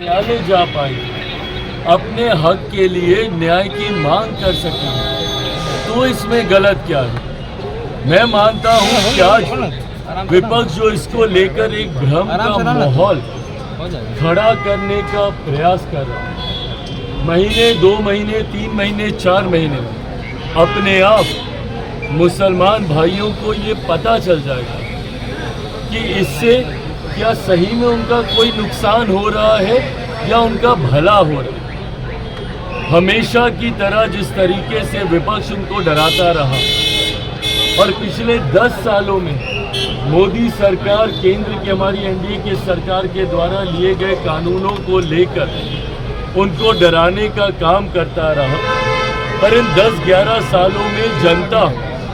न्यायालय जा पाए, अपने हक के लिए न्याय की मांग कर सकें, तो इसमें गलत क्या है? मैं मानता हूँ कि आज विपक्ष जो इसको लेकर एक भ्रम का माहौल खड़ा करने का प्रयास कर रहा है, महीने 2 महीने 3 महीने 4 महीने में अपने आप मुसलमान भाइयों को ये पता चल जाएगा कि इससे क्या सही में उनका कोई नुकसान हो रहा है या उनका भला हो रहा है। हमेशा की तरह जिस तरीके से विपक्ष उनको डराता रहा और पिछले 10 सालों में मोदी सरकार, केंद्र की हमारी एनडीए की सरकार के द्वारा लिए गए कानूनों को लेकर उनको डराने का काम करता रहा, पर इन 10-11 सालों में जनता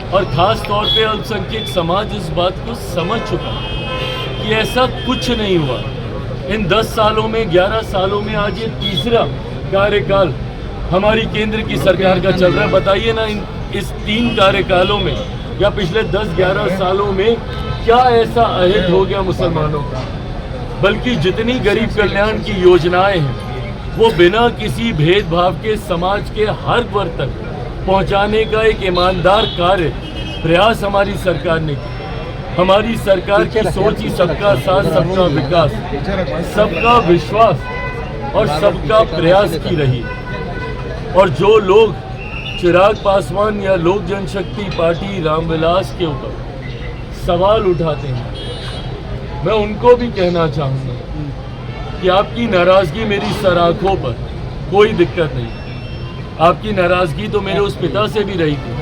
और ख़ास तौर पे अल्पसंख्यक समाज इस बात को समझ चुका कि ऐसा कुछ नहीं हुआ। इन 10 सालों में 11 सालों में आज ये तीसरा कार्यकाल हमारी केंद्र की सरकार का चल रहा है। बताइए ना, इस 3 कार्यकालों में या पिछले 10-11 सालों में क्या ऐसा अहित हो गया मुसलमानों का? बल्कि जितनी गरीब कल्याण की योजनाएं हैं वो बिना किसी भेदभाव के समाज के हर वर्ग तक पहुंचाने का एक ईमानदार कार्य प्रयास हमारी सरकार ने किया। हमारी सरकार की सोच ही सबका साथ, सबका विकास, सबका विश्वास और सबका प्रयास की रही। और जो लोग चिराग पासवान या लोक जनशक्ति पार्टी रामविलास के ऊपर सवाल उठाते हैं, मैं उनको भी कहना चाहूँगा कि आपकी नाराज़गी मेरी सराखों पर कोई दिक्कत नहीं। आपकी नाराज़गी तो मेरे उस पिता से भी रही थी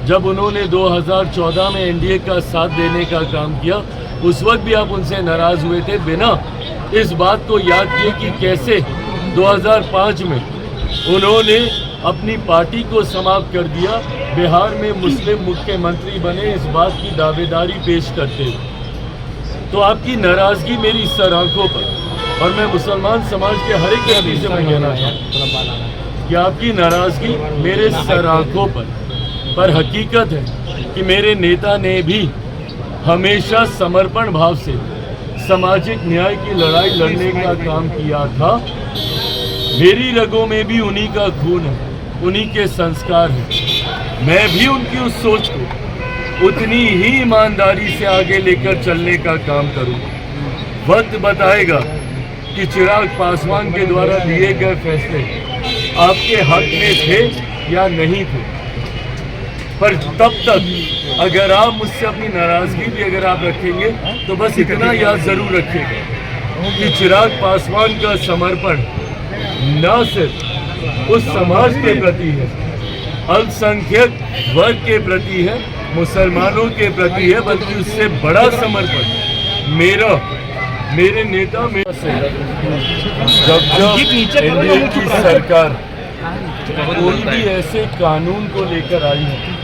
जब उन्होंने 2014 में एनडीए का साथ देने का काम किया। उस वक्त भी आप उनसे नाराज़ हुए थे, बिना इस बात को याद किए कि कैसे 2005 में उन्होंने अपनी पार्टी को समाप्त कर दिया, बिहार में मुस्लिम मुख्यमंत्री बने इस बात की दावेदारी पेश करते हुए। तो आपकी नाराज़गी मेरी सर आंखों पर, और मैं मुसलमान समाज के हर एक व्यक्ति से मैं कहना चाहूँ कि आपकी नाराज़गी मेरे सर आंखों पर हकीकत है कि मेरे नेता ने भी हमेशा समर्पण भाव से सामाजिक न्याय की लड़ाई लड़ने का काम किया था। मेरी रगों में भी उन्हीं का खून है, उन्हीं के संस्कार हैं। मैं भी उनकी उस सोच को उतनी ही ईमानदारी से आगे लेकर चलने का काम करूँगा। वक्त बताएगा कि चिराग पासवान के द्वारा लिए गए फैसले आपके हक में थे या नहीं थे, पर तब तक अगर आप मुझसे अपनी नाराज़गी भी अगर आप रखेंगे तो बस इतना याद ज़रूर रखिएगा कि चिराग पासवान का समर्पण न सिर्फ उस समाज के प्रति है, अल्पसंख्यक वर्ग के प्रति है, मुसलमानों के प्रति है, बल्कि उससे बड़ा समर्पण मेरे नेता में से जब एनडीए की सरकार कोई भी ऐसे कानून को लेकर आई है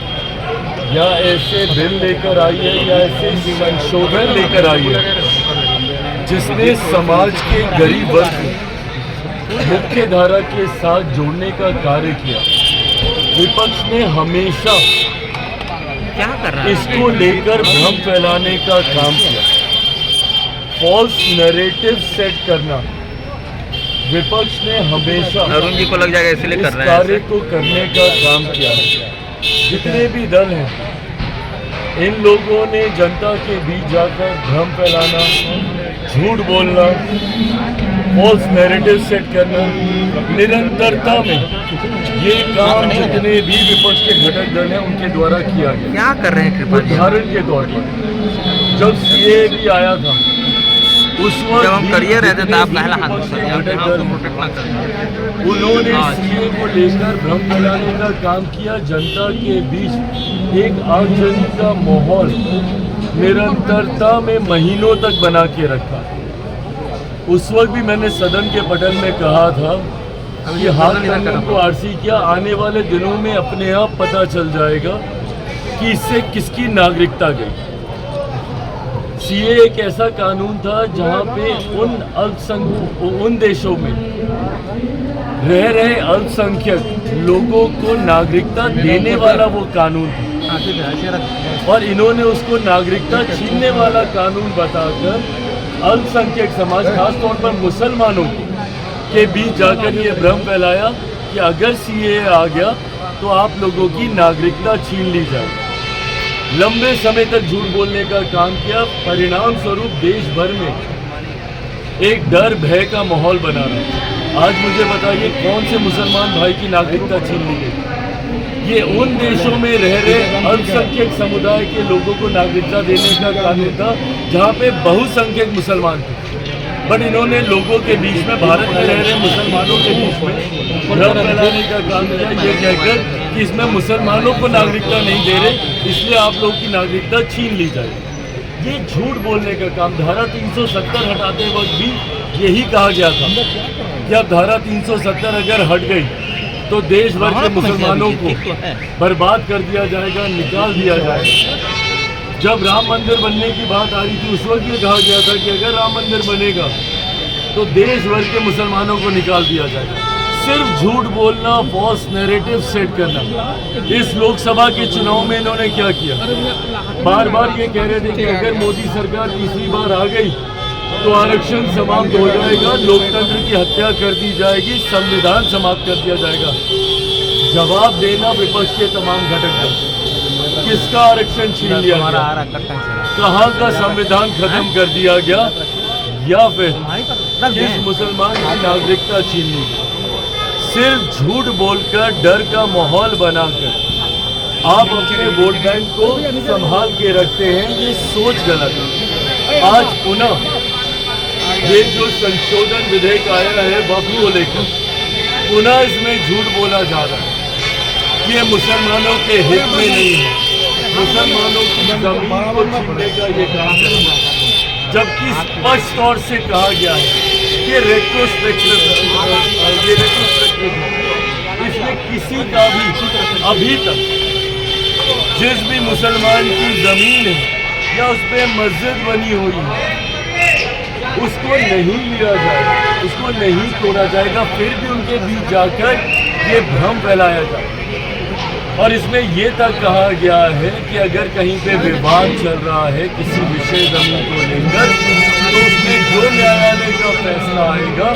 या ऐसे बिल लेकर आई है या ऐसे संशोधन लेकर आई है जिसने समाज के गरीब वर्ग को मुख्य धारा के साथ जोड़ने का कार्य किया, विपक्ष ने हमेशा क्या कर रहा है इसको लेकर भ्रम फैलाने का काम किया, फॉल्स नैरेटिव सेट करना। विपक्ष ने हमेशा अरुण जी को लग जाएगा इसलिए कर इस रहे हैं कार्य को करने का काम किया है। जितने भी दल हैं, इन लोगों ने जनता के बीच जाकर भ्रम फैलाना, झूठ बोलना, फॉल्स नैरेटिव सेट करना, निरंतरता में ये काम जितने भी विपक्ष के घटक दल हैं उनके द्वारा किया गया। क्या कर रहे हैं कृपा जी? उदाहरण के तौर पर जब सीए भी आया था उस वक्त जब हम करियर रहते थे आप पहला हाथ उन्होंने सीए को लेकर भ्रम फैलाने का काम किया, जनता के बीच एक आगजनी का माहौल निरंतरता में महीनों तक बना के रखा। उस वक्त भी मैंने सदन के पटल में कहा था कि हाल कानून को आरसी किया, आने वाले दिनों में अपने आप पता चल जाएगा कि इससे किसकी नागरिकता गई। सीए एक ऐसा कानून था जहां पे उन देशों में रह रहे अल्पसंख्यक लोगों को नागरिकता देने वाला वो कानून था, और इन्होंने उसको नागरिकता छीनने वाला कानून बताकर अल्पसंख्यक समाज, खासतौर पर मुसलमानों को के बीच जाकर ये भ्रम फैलाया कि अगर सीए आ गया तो आप लोगों की नागरिकता छीन ली जाए। लंबे समय तक झूठ बोलने का काम किया, परिणाम स्वरूप देश भर में एक डर भय का माहौल बना रहा है। आज मुझे बताइए कौन से मुसलमान भाई की नागरिकता छीन ली गई? ये उन देशों में रह रहे अल्पसंख्यक समुदाय के लोगों को नागरिकता देने का कानून था जहाँ पे बहुसंख्यक मुसलमान थे, बट इन्होंने लोगों के बीच में, भारत में रह रहे मुसलमानों के बीच में भ्रम फैलाने का काम किया, ये कहकर कि इसमें मुसलमानों को नागरिकता नहीं दे रहे, इसलिए आप लोगों की नागरिकता छीन ली जाए। ये झूठ बोलने का काम। धारा 370 हटाते वक्त भी यही कहा गया था कि अब धारा 370 अगर हट गई तो देश भर के मुसलमानों को बर्बाद कर दिया जाएगा, निकाल दिया जाएगा। जब राम मंदिर बनने की बात आ रही थी उस वक्त ये कहा गया था कि अगर राम मंदिर बनेगा तो देश भर के मुसलमानों को निकाल दिया जाएगा। सिर्फ झूठ बोलना, फॉल्स नैरेटिव सेट करना। इस लोकसभा के चुनाव में इन्होंने क्या किया? बार बार ये कह रहे थे कि अगर मोदी सरकार तीसरी बार आ गई तो आरक्षण समाप्त हो जाएगा, लोकतंत्र की हत्या कर दी जाएगी, संविधान समाप्त कर दिया जाएगा। जवाब देना विपक्ष के तमाम घटक हैं। किसका आरक्षण छीन लिया गया? कहाँ का संविधान खत्म कर दिया गया? या फिर किस मुसलमान की नागरिकता छीन ली गई? सिर्फ झूठ बोलकर, डर का माहौल बनाकर आप अपने वोट बैंक को संभाल के रखते हैं। ये सोच गलत है। आज पुनः ये जो संशोधन विधेयक आया है वक्फ को लेकर, पुनः इसमें झूठ बोला जा रहा है कि ये मुसलमानों के हित में नहीं है, मुसलमानों की जमीन को छीनने का ये काम है, जबकि स्पष्ट तौर से कहा गया है कि रेट्रोस्पेक्टिव इसमें किसी का भी अभी तक जिस भी मुसलमान की जमीन है या उस पर मस्जिद बनी हुई है उसको नहीं लिया जाएगा, उसको नहीं तोड़ा जाएगा। फिर भी उनके बीच जाकर ये भ्रम फैलाया जाए। और इसमें ये तक कहा गया है कि अगर कहीं पे विवाद चल रहा है किसी विषय जमीन को लेकर तो उसमें जो न्यायालय का फैसला आएगा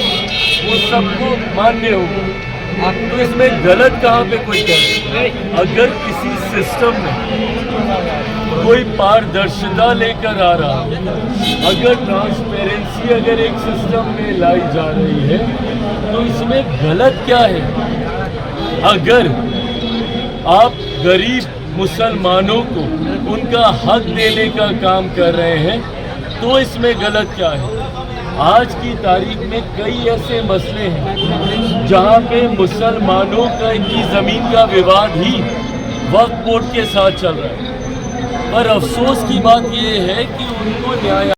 वो सबको मान्य होगा। तो इसमें गलत कहाँ पे कोई करे? अगर किसी सिस्टम में कोई पारदर्शिता लेकर आ रहा है, अगर ट्रांसपेरेंसी अगर एक सिस्टम में लाई जा रही है तो इसमें गलत क्या है? अगर आप गरीब मुसलमानों को उनका हक देने का काम कर रहे हैं तो इसमें गलत क्या है? आज की तारीख में कई ऐसे मसले हैं जहां पे मुसलमानों की ज़मीन का विवाद ही वक्फ बोर्ड के साथ चल रहा है, पर अफसोस की बात यह है कि उनको न्याय